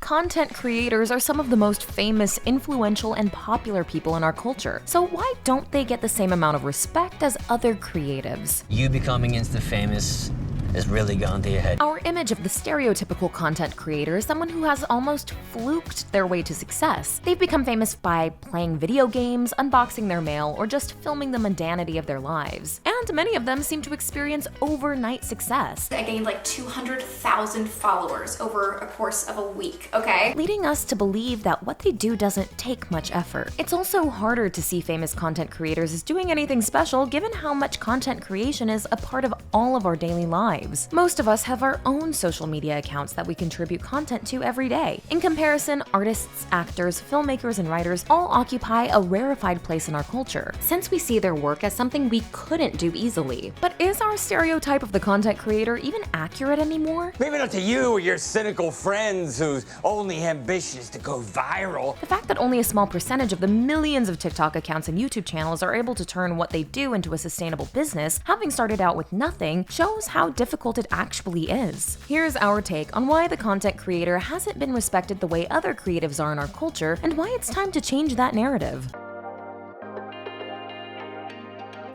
content creators are some of the most famous, influential, and popular people in our culture. So why don't they get the same amount of respect as other creatives? You becoming Insta famous has really gone to your head. Our image of the stereotypical content creator is someone who has almost fluked their way to success. They've become famous by playing video games, unboxing their mail, or just filming the mundanity of their lives. And many of them seem to experience overnight success. I gained like 200,000 followers over a course of a week, okay? Leading us to believe that what they do doesn't take much effort. It's also harder to see famous content creators as doing anything special given how much content creation is a part of all of our daily lives. Most of us have our own social media accounts that we contribute content to every day. In comparison, artists, actors, filmmakers, and writers all occupy a rarefied place in our culture, since we see their work as something we couldn't do easily. But is our stereotype of the content creator even accurate anymore? Maybe not to you or your cynical friends whose only ambition is to go viral. The fact that only a small percentage of the millions of TikTok accounts and YouTube channels are able to turn what they do into a sustainable business, having started out with nothing, shows how difficult it actually is. Here's our take on why the content creator hasn't been respected the way other creatives are in our culture, and why it's time to change that narrative.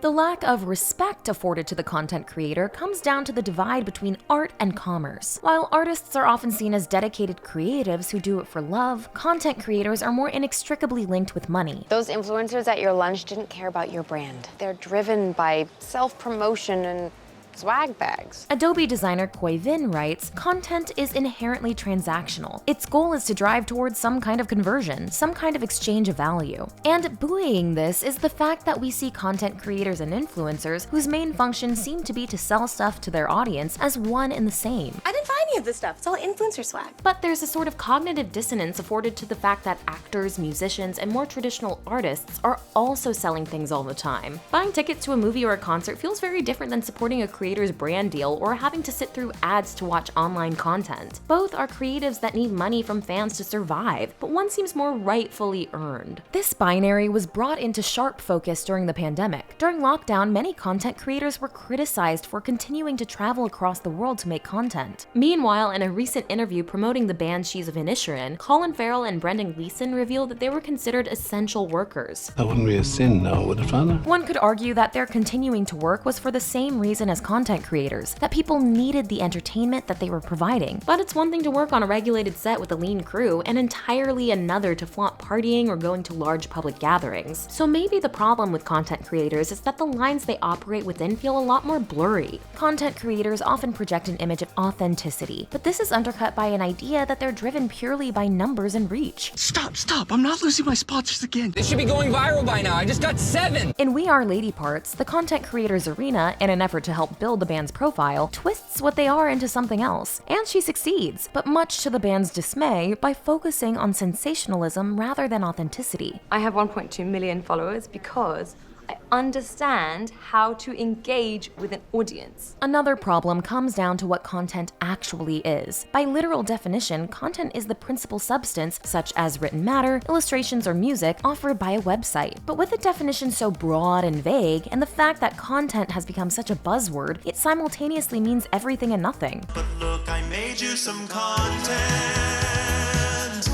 The lack of respect afforded to the content creator comes down to the divide between art and commerce. While artists are often seen as dedicated creatives who do it for love, content creators are more inextricably linked with money. Those influencers at your lunch didn't care about your brand. They're driven by self-promotion and swag bags. Adobe designer Koi Vin writes, "Content is inherently transactional. Its goal is to drive towards some kind of conversion, some kind of exchange of value." And buoying this is the fact that we see content creators and influencers whose main function seem to be to sell stuff to their audience as one and the same. I didn't buy any of this stuff. It's all influencer swag. But there's a sort of cognitive dissonance afforded to the fact that actors, musicians, and more traditional artists are also selling things all the time. Buying tickets to a movie or a concert feels very different than supporting a creator's brand deal or having to sit through ads to watch online content. Both are creatives that need money from fans to survive, but one seems more rightfully earned. This binary was brought into sharp focus during the pandemic. During lockdown, many content creators were criticized for continuing to travel across the world to make content. Meanwhile, in a recent interview promoting the band She's of Inisherin, Colin Farrell and Brendan Gleeson revealed that they were considered essential workers. That wouldn't be a sin now, would it, Father? One could argue that their continuing to work was for the same reason as content creators, that people needed the entertainment that they were providing. But it's one thing to work on a regulated set with a lean crew, and entirely another to flaunt partying or going to large public gatherings. So maybe the problem with content creators is that the lines they operate within feel a lot more blurry. Content creators often project an image of authenticity, but this is undercut by an idea that they're driven purely by numbers and reach. Stop! I'm not losing my sponsors again. This should be going viral by now. I just got 7. In We Are Lady Parts, the content creators arena, in an effort to help build the band's profile, twists what they are into something else. And she succeeds, but much to the band's dismay, by focusing on sensationalism rather than authenticity. I have 1.2 million followers because I understand how to engage with an audience. Another problem comes down to what content actually is. By literal definition, content is the principal substance, such as written matter, illustrations, or music, offered by a website. But with a definition so broad and vague, and the fact that content has become such a buzzword, it simultaneously means everything and nothing. But look, I made you some content.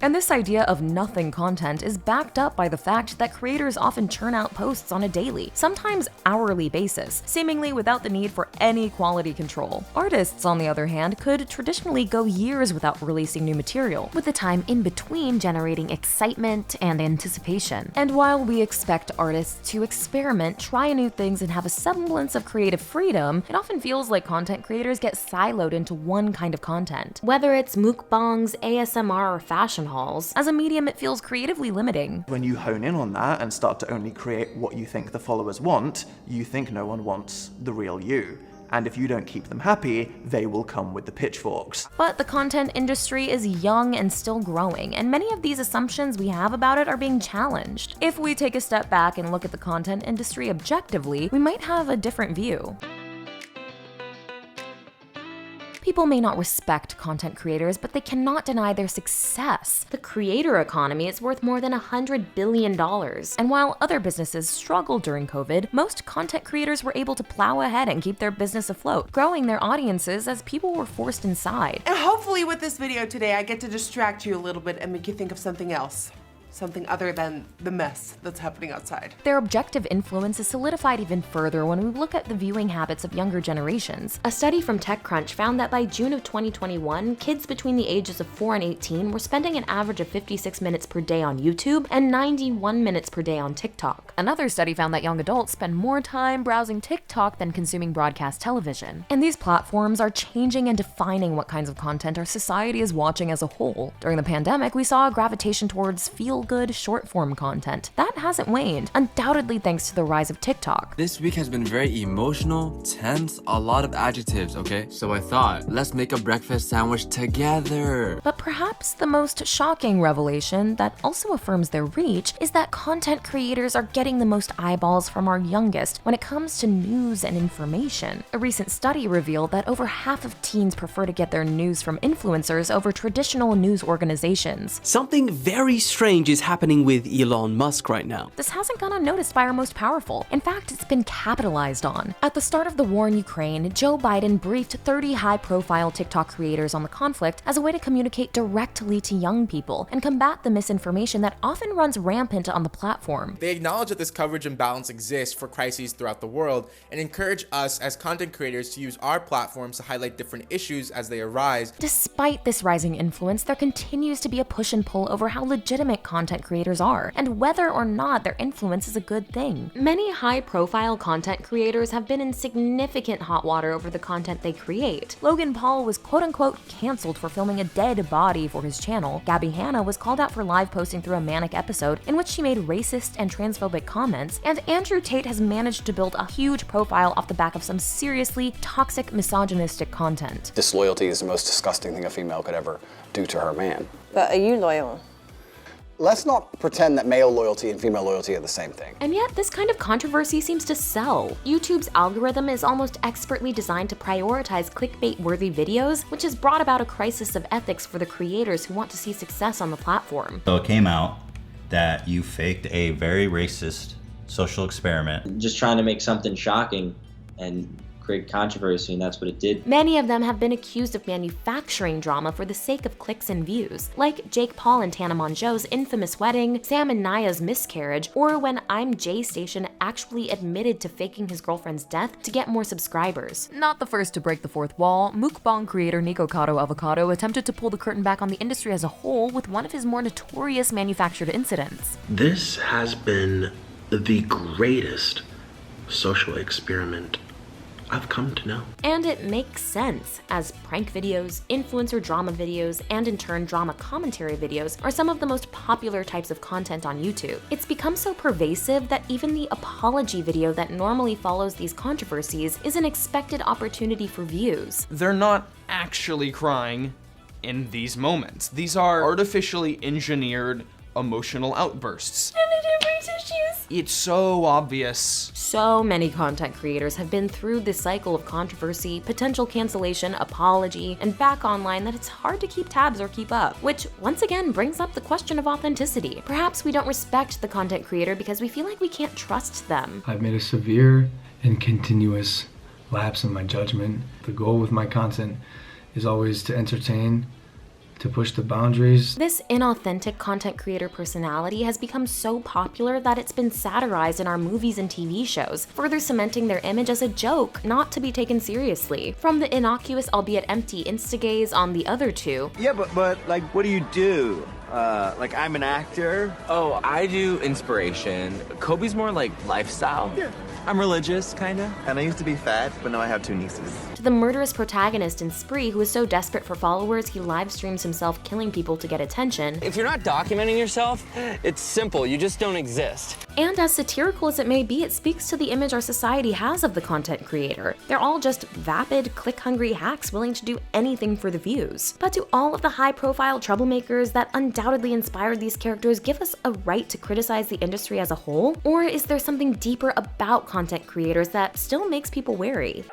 And this idea of nothing content is backed up by the fact that creators often churn out posts on a daily, sometimes hourly basis, seemingly without the need for any quality control. Artists, on the other hand, could traditionally go years without releasing new material, with the time in between generating excitement and anticipation. And while we expect artists to experiment, try new things, and have a semblance of creative freedom, it often feels like content creators get siloed into one kind of content. Whether it's mukbangs, ASMR, or fashion hauls, as a medium it feels creatively limiting. When you hone in on that and start to only create what you think the followers want, you think no one wants the real you. And if you don't keep them happy, they will come with the pitchforks. But the content industry is young and still growing, and many of these assumptions we have about it are being challenged. If we take a step back and look at the content industry objectively, we might have a different view. People may not respect content creators, but they cannot deny their success. The creator economy is worth more than $100 billion. And while other businesses struggled during COVID, most content creators were able to plow ahead and keep their business afloat, growing their audiences as people were forced inside. And hopefully with this video today, I get to distract you a little bit and make you think of something else. Something other than the mess that's happening outside. Their objective influence is solidified even further when we look at the viewing habits of younger generations. A study from TechCrunch found that by June of 2021, kids between the ages of 4 and 18 were spending an average of 56 minutes per day on YouTube and 91 minutes per day on TikTok. Another study found that young adults spend more time browsing TikTok than consuming broadcast television. And these platforms are changing and defining what kinds of content our society is watching as a whole. During the pandemic, we saw a gravitation towards feel-good, short-form content. That hasn't waned, undoubtedly thanks to the rise of TikTok. This week has been very emotional, tense, a lot of adjectives, okay? So I thought, let's make a breakfast sandwich together. But perhaps the most shocking revelation that also affirms their reach is that content creators are getting the most eyeballs from our youngest when it comes to news and information. A recent study revealed that over half of teens prefer to get their news from influencers over traditional news organizations. Something very strange is happening with Elon Musk right now. This hasn't gone unnoticed by our most powerful. In fact, it's been capitalized on. At the start of the war in Ukraine, Joe Biden briefed 30 high-profile TikTok creators on the conflict as a way to communicate directly to young people and combat the misinformation that often runs rampant on the platform. They acknowledge that this coverage imbalance exists for crises throughout the world and encourage us as content creators to use our platforms to highlight different issues as they arise. Despite this rising influence, there continues to be a push and pull over how legitimate content creators are, and whether or not their influence is a good thing. Many high-profile content creators have been in significant hot water over the content they create. Logan Paul was quote-unquote canceled for filming a dead body for his channel. Gabby Hanna was called out for live posting through a manic episode in which she made racist and transphobic comments, and Andrew Tate has managed to build a huge profile off the back of some seriously toxic, misogynistic content. Disloyalty is the most disgusting thing a female could ever do to her man. But are you loyal? Let's not pretend that male loyalty and female loyalty are the same thing. And yet, this kind of controversy seems to sell. YouTube's algorithm is almost expertly designed to prioritize clickbait-worthy videos, which has brought about a crisis of ethics for the creators who want to see success on the platform. So it came out that you faked a very racist social experiment. Just trying to make something shocking and create controversy, and that's what it did. Many of them have been accused of manufacturing drama for the sake of clicks and views, like Jake Paul and Tana Mongeau's infamous wedding, Sam and Naya's miscarriage, or when I'm Jay Station actually admitted to faking his girlfriend's death to get more subscribers. Not the first to break the fourth wall, mukbang creator Nico Kato Avocado attempted to pull the curtain back on the industry as a whole with one of his more notorious manufactured incidents. This has been the greatest social experiment I've come to know. And it makes sense, as prank videos, influencer drama videos, and in turn drama commentary videos are some of the most popular types of content on YouTube. It's become so pervasive that even the apology video that normally follows these controversies is an expected opportunity for views. They're not actually crying in these moments. These are artificially engineered emotional outbursts. And they didn't bring tissues. It's so obvious. So many content creators have been through this cycle of controversy, potential cancellation, apology, and back online that it's hard to keep tabs or keep up, which once again brings up the question of authenticity. Perhaps we don't respect the content creator because we feel like we can't trust them. I've made a severe and continuous lapse in my judgment. The goal with my content is always to entertain, to push the boundaries. This inauthentic content creator personality has become so popular that it's been satirized in our movies and TV shows, further cementing their image as a joke, not to be taken seriously. From the innocuous albeit empty Instagaze on the other two. Yeah, but like, what do you do? Like, I'm an actor. Oh, I do inspiration. Kobe's more like lifestyle. Yeah. I'm religious, kinda. And I used to be fat, but now I have 2 nieces. To the murderous protagonist in Spree, who is so desperate for followers, he live streams himself killing people to get attention. If you're not documenting yourself, it's simple. You just don't exist. And as satirical as it may be, it speaks to the image our society has of the content creator. They're all just vapid, click-hungry hacks willing to do anything for the views. But do all of the high-profile troublemakers that undoubtedly inspired these characters give us a right to criticize the industry as a whole? Or is there something deeper about content creators that still makes people wary?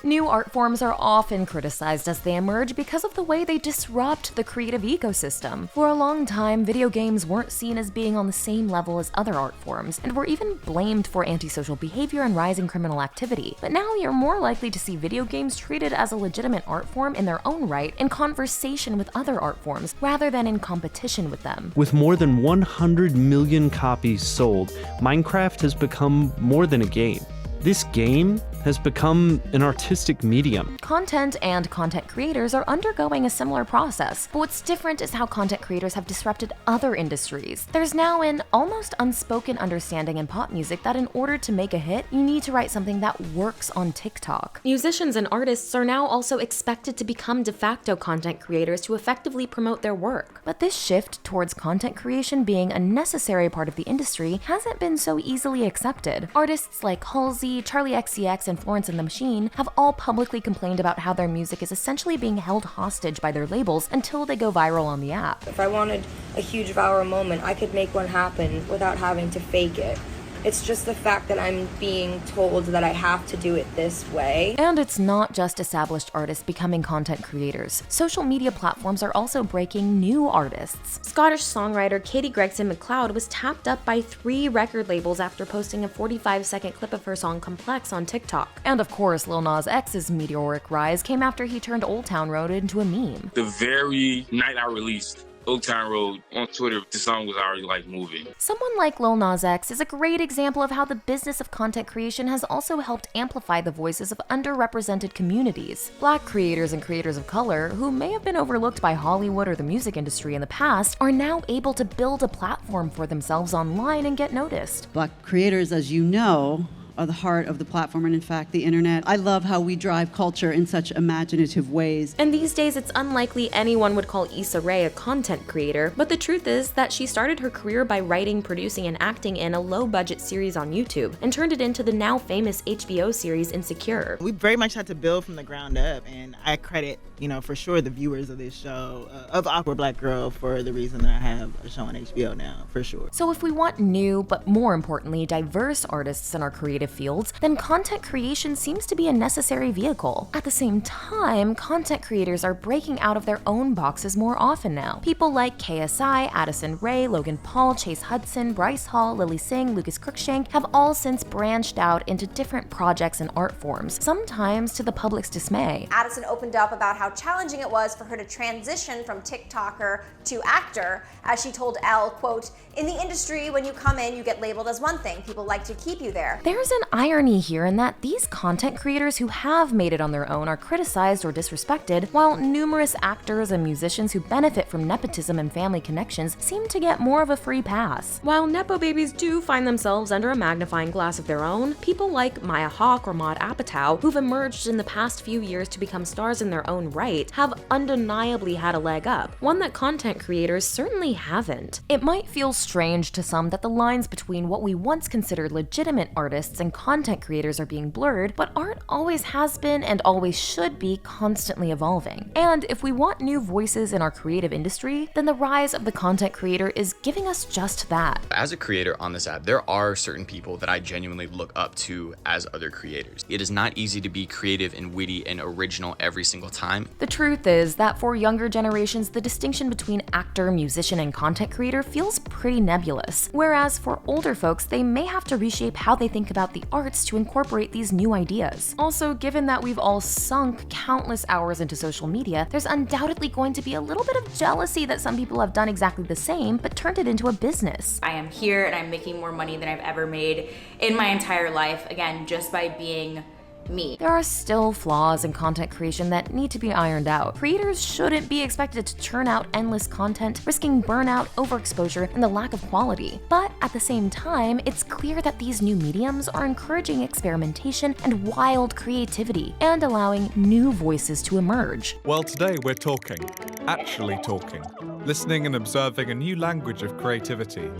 New art forms are often criticized as they emerge because of the way they disrupt the creative ecosystem. For a long time, video games weren't seen as being on the same level as other art forms, and were even blamed for antisocial behavior and rising criminal activity. But now you're more likely to see video games treated as a legitimate art form in their own right, in conversation with other art forms, rather than in competition with them. With more than 100 million copies sold, Minecraft has become more than a game. This game has become an artistic medium. Content and content creators are undergoing a similar process, but what's different is how content creators have disrupted other industries. There's now an almost unspoken understanding in pop music that in order to make a hit, you need to write something that works on TikTok. Musicians and artists are now also expected to become de facto content creators to effectively promote their work. But this shift towards content creation being a necessary part of the industry hasn't been so easily accepted. Artists like Halsey, Charlie XCX, and Florence and the Machine have all publicly complained about how their music is essentially being held hostage by their labels until they go viral on the app. If I wanted a huge viral moment, I could make one happen without having to fake it. It's just the fact that I'm being told that I have to do it this way. And it's not just established artists becoming content creators. Social media platforms are also breaking new artists. Scottish songwriter Katie Gregson MacLeod was tapped up by 3 record labels after posting a 45-second clip of her song Complex on TikTok. And of course, Lil Nas X's meteoric rise came after he turned Old Town Road into a meme. The very night I released Old Town Road on Twitter, the song was already like moving. Someone like Lil Nas X is a great example of how the business of content creation has also helped amplify the voices of underrepresented communities. Black creators and creators of color, who may have been overlooked by Hollywood or the music industry in the past, are now able to build a platform for themselves online and get noticed. Black creators, as you know, are the heart of the platform and in fact the internet. I love how we drive culture in such imaginative ways. And these days it's unlikely anyone would call Issa Rae a content creator, but the truth is that she started her career by writing, producing, and acting in a low-budget series on YouTube, and turned it into the now famous HBO series Insecure. We very much had to build from the ground up, and I credit, for sure the viewers of this show, of Awkward Black Girl, for the reason that I have a show on HBO now, for sure. So if we want new, but more importantly, diverse artists in our creative fields, then content creation seems to be a necessary vehicle. At the same time, content creators are breaking out of their own boxes more often now. People like KSI, Addison Rae, Logan Paul, Chase Hudson, Bryce Hall, Lily Singh, Lucas Cruikshank have all since branched out into different projects and art forms, sometimes to the public's dismay. Addison opened up about how challenging it was for her to transition from TikToker to actor, as she told Elle, quote, "In the industry, when you come in, you get labeled as one thing. People like to keep you there." There's an irony here in that these content creators who have made it on their own are criticized or disrespected, while numerous actors and musicians who benefit from nepotism and family connections seem to get more of a free pass. While Nepo babies do find themselves under a magnifying glass of their own, people like Maya Hawke or Maude Apatow, who've emerged in the past few years to become stars in their own right, have undeniably had a leg up, one that content creators certainly haven't. It might feel strange to some that the lines between what we once considered legitimate artists and content creators are being blurred, but art always has been and always should be constantly evolving. And if we want new voices in our creative industry, then the rise of the content creator is giving us just that. As a creator on this app, there are certain people that I genuinely look up to as other creators. It is not easy to be creative and witty and original every single time. The truth is that for younger generations, the distinction between actor, musician, and content creator feels pretty nebulous. Whereas for older folks, they may have to reshape how they think about the arts to incorporate these new ideas. Also, given that we've all sunk countless hours into social media, there's undoubtedly going to be a little bit of jealousy that some people have done exactly the same, but turned it into a business. I am here and I'm making more money than I've ever made in my entire life, again, just by being me. There are still flaws in content creation that need to be ironed out. Creators shouldn't be expected to churn out endless content, risking burnout, overexposure, and the lack of quality. But at the same time, it's clear that these new mediums are encouraging experimentation and wild creativity, and allowing new voices to emerge. Well, today we're talking, actually talking, listening and observing a new language of creativity.